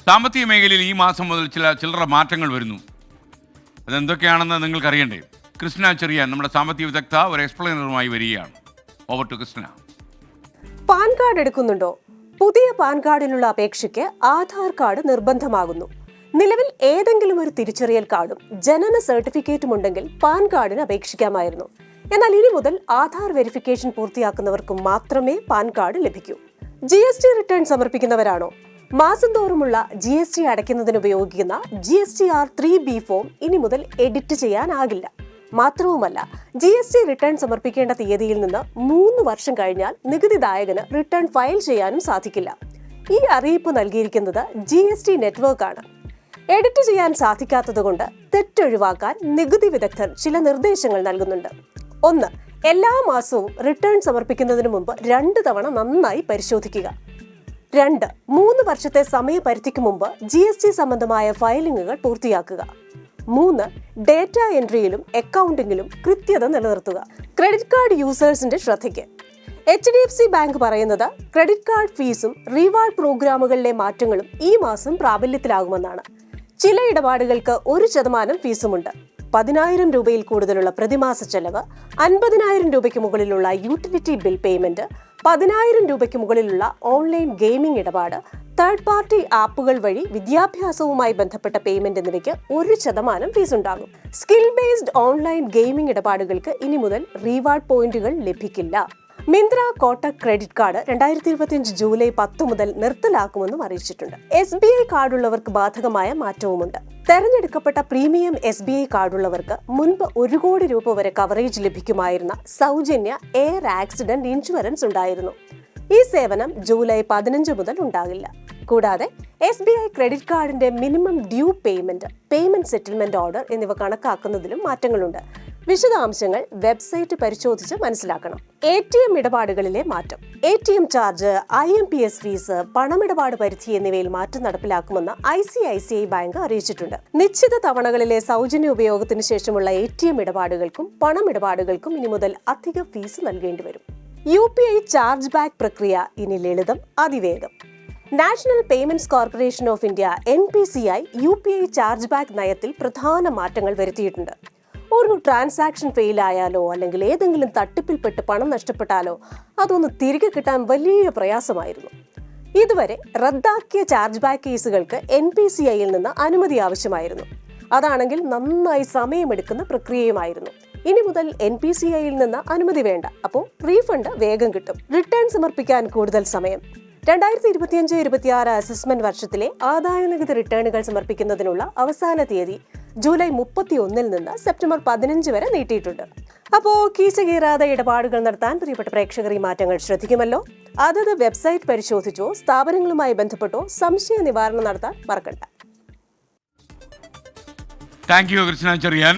സാമ്പത്തിക മേഖലയിൽ ഈ മാസം മുതൽ ചില്ലറ മാറ്റങ്ങൾ വരുന്നു. അതെന്തൊക്കെയാണെന്ന് നിങ്ങൾക്കറിയണ്ടേ? കൃഷ്ണ ചെറിയാൻ നമ്മുടെ സാമ്പത്തിക വിദഗ്ധ ഒരു എക്സ്പ്ലെയിനറുമായി വരികയാണ്. Over to Krishna. PAN card എടുക്കുന്നുണ്ടോ? പുതിയ പാൻ കാർഡിനുള്ള അപേക്ഷയ്ക്ക് ആധാർ കാർഡ് നിർബന്ധമാകുന്നു. നിലവിൽ ഏതെങ്കിലും ഒരു തിരിച്ചറിയൽ കാർഡും ജനന സർട്ടിഫിക്കറ്റും ഉണ്ടെങ്കിൽ പാൻ കാർഡിന് അപേക്ഷിക്കാമായിരുന്നു. എന്നാൽ ഇനി മുതൽ ആധാർ വെരിഫിക്കേഷൻ പൂർത്തിയാക്കുന്നവർക്ക് മാത്രമേ പാൻ കാർഡ് ലഭിക്കൂ. GST റിട്ടേൺ സമർപ്പിക്കുന്നവരാണോ? മാസം തോറുമുള്ള GST അടയ്ക്കുന്നതിന് ഉപയോഗിക്കുന്ന GSTR 3B ഫോം ഇനി മുതൽ എഡിറ്റ് ചെയ്യാനാകില്ല. മാത്രവുമല്ല, GST റിട്ടേൺ സമർപ്പിക്കേണ്ട തീയതിയിൽ നിന്ന് 3 വർഷം കഴിഞ്ഞാൽ നികുതിദായകന് റിട്ടേൺ ഫയൽ ചെയ്യാനും സാധിക്കില്ല. ഈ അറിയിപ്പ് നൽകിയിരിക്കുന്നത് GST നെറ്റ്വർക്കാണ്. എഡിറ്റ് ചെയ്യാൻ സാധിക്കാത്തതുകൊണ്ട് തെറ്റൊഴിവാക്കാൻ നികുതി വിദഗ്ധർ ചില നിർദ്ദേശങ്ങൾ നൽകുന്നുണ്ട്. 1. എല്ലാ മാസവും റിട്ടേൺ സമർപ്പിക്കുന്നതിന് മുമ്പ് 2 തവണ നന്നായി പരിശോധിക്കുക. 2. 3 വർഷത്തെ സമയപരിധിക്ക് മുമ്പ് GST സംബന്ധമായ ഫയലിംഗുകൾ പൂർത്തിയാക്കുക. 3. ഡേറ്റ എൻട്രിയിലും അക്കൗണ്ടിങ്ങിലും കൃത്യത നിലനിർത്തുക. ക്രെഡിറ്റ് കാർഡ് യൂസേഴ്സിന്റെ ശ്രദ്ധയ്ക്ക് HDFC ബാങ്ക് പറയുന്നത് ക്രെഡിറ്റ് കാർഡ് ഫീസും റിവാർഡ് പ്രോഗ്രാമുകളിലെ മാറ്റങ്ങളും ഈ മാസം പ്രാബല്യത്തിലാകുമെന്നാണ്. ചില ഇടപാടുകൾക്ക് 1% ഫീസുമുണ്ട്. 10,000 രൂപയിൽ കൂടുതലുള്ള പ്രതിമാസ ചെലവ്, 50,000 രൂപയ്ക്ക് മുകളിലുള്ള യൂട്ടിലിറ്റി ബിൽ പേയ്മെന്റ്, 10,000 രൂപയ്ക്ക് മുകളിലുള്ള ഓൺലൈൻ ഗെയിമിംഗ് ഇടപാട്, തേർഡ് പാർട്ടി ആപ്പുകൾ വഴി വിദ്യാഭ്യാസവുമായി ബന്ധപ്പെട്ട പേയ്മെന്റ് എന്നിവയ്ക്ക് 1% ഫീസ് ഉണ്ടാകും. സ്കിൽ ബേസ്ഡ് ഓൺലൈൻ ഗെയിമിംഗ് ഇടപാടുകൾക്ക് ഇനി മുതൽ റിവാർഡ് പോയിന്റുകൾ ലഭിക്കില്ല. Myntra Kotak credit card 2025 July 10 മുതൽ നിർത്തലാക്കുമെന്നും അറിയിച്ചിട്ടുണ്ട്. SBI കാർഡുള്ളവർക്ക് ബാധകമായ മാറ്റവുമുണ്ട്. തെരഞ്ഞെടുക്കപ്പെട്ട പ്രീമിയം SBI കാർഡുള്ളവർക്ക് മുൻപ് 1 കോടി രൂപ വരെ കവറേജ് ലഭിക്കുമായിരുന്ന സൗജന്യ എയർ ആക്സിഡന്റ് ഇൻഷുറൻസ് ഉണ്ടായിരുന്നു. ഈ സേവനം ജൂലൈ 15 മുതൽ ഉണ്ടാകില്ല. കൂടാതെ SBI ക്രെഡിറ്റ് കാർഡിന്റെ minimum due payment settlement order എന്നിവ കണക്കാക്കുന്നതിലും മാറ്റങ്ങളുണ്ട്. വിശദാംശങ്ങൾ വെബ്സൈറ്റ് പരിശോധിച്ച് മനസ്സിലാക്കണം. ATM ഇടപാടുകളിലെ മാറ്റം. ATM ചാർജ്, IMPS ഫീസ്, പണമിടപാട് പരിധി എന്നിവയിൽ മാറ്റം നടപ്പിലാക്കുമെന്ന് ICICI ബാങ്ക് അറിയിച്ചിട്ടുണ്ട്. നിശ്ചിത തവണകളിലെ സൗജന്യ ഉപയോഗത്തിന് ശേഷമുള്ള ATM ഇടപാടുകൾക്കും പണമിടപാടുകൾക്കും ഇനി മുതൽ അധിക ഫീസ് നൽകേണ്ടി വരും. UPI ചാർജ് ബാക്ക് പ്രക്രിയ ഇനി ലളിതം, അതിവേഗം. National payments corporation of India NPCI UPI charge back നയത്തിൽ പ്രധാന മാറ്റങ്ങൾ വരുത്തിയിട്ടുണ്ട്. ഒരു ട്രാൻസാക്ഷൻ ഫെയിൽ ആയാലോ അല്ലെങ്കിൽ ഏതെങ്കിലും തട്ടിപ്പിൽപ്പെട്ട് പണം നഷ്ടപ്പെട്ടാലോ അതൊന്ന് തിരികെ കിട്ടാൻ വലിയ പ്രയാസമായിരുന്നു. ഇതുവരെ റദ്ദാക്കിയ ചാർജ് ബാക്ക് കേസുകൾക്ക് NPCIയിൽ നിന്ന് അനുമതി ആവശ്യമായിരുന്നു. അതാണെങ്കിൽ നന്നായി സമയമെടുക്കുന്ന പ്രക്രിയയുമായിരുന്നു. ഇനി മുതൽ NPCIയിൽ നിന്ന് അനുമതി വേണ്ട. അപ്പോൾ റീഫണ്ട് വേഗം കിട്ടും. റിട്ടേൺ സമർപ്പിക്കാൻ കൂടുതൽ സമയം. 2025-26 അസസ്മെന്റ് വർഷത്തിലെ ആദായ നികുതി റിട്ടേണുകൾ സമർപ്പിക്കുന്നതിനുള്ള അവസാന തീയതി ജൂലൈ 31 നിന്ന് സെപ്റ്റംബർ 15 വരെ നീട്ടിയിട്ടുണ്ട്. അപ്പോൾ കീശ കീറാതെ ഇടപാടുകൾ നടത്താൻ പ്രിയപ്പെട്ട പ്രേക്ഷകർ ഈ മാറ്റങ്ങൾ ശ്രദ്ധിക്കുമല്ലോ. അതത് വെബ്സൈറ്റ് പരിശോധിച്ചോ സ്ഥാപനങ്ങളുമായി ബന്ധപ്പെട്ടോ സംശയ നിവാരണം നടത്താൻ മറക്കണ്ട. Thank you Krishna Cherian.